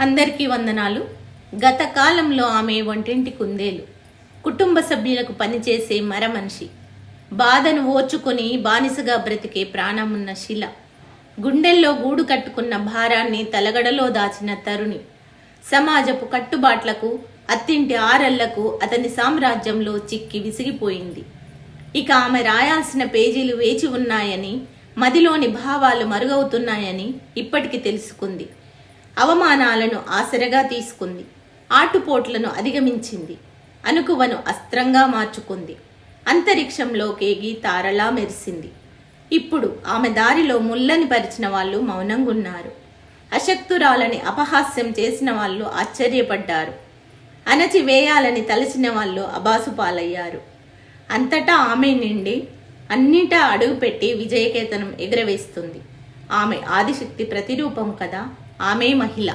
అందరికీ వందనాలు. గత కాలంలో ఆమె వంటింటి కుందేలు, కుటుంబ సభ్యులకు పనిచేసే మరమనిషి, బాధను ఓర్చుకొని బానిసగా బ్రతికే ప్రాణమున్న శిల, గుండెల్లో గూడు కట్టుకున్న భారాన్ని తలగడలో దాచిన తరుణి, సమాజపు కట్టుబాట్లకు అత్తింటి ఆరళ్లకు అతని సామ్రాజ్యంలో చిక్కి విసిగిపోయింది. ఇక ఆమె రాయాల్సిన పేజీలు వేచి ఉన్నాయని, మదిలోని భావాలు మరుగవుతున్నాయని ఇప్పటికి తెలుసుకుంది. అవమానాలను ఆసరగా తీసుకుంది, ఆటుపోట్లను అధిగమించింది, అనుకువను అస్త్రంగా మార్చుకుంది, అంతరిక్షంలో కేగి తారలా మెరిసింది. ఇప్పుడు ఆమె దారిలో ముల్లని పరిచిన వాళ్ళు మౌనంగున్నారు. అశక్తురాలని అపహాస్యం చేసిన వాళ్ళు ఆశ్చర్యపడ్డారు. అణచివేయాలని తలచిన వాళ్ళు అబాసుపాలయ్యారు. అంతటా ఆమె నిండి అన్నిటా అడుగుపెట్టి విజయకేతనం ఎగురవేస్తుంది. ఆమె ఆదిశక్తి ప్రతిరూపం కదా. ఆమె మహిళ.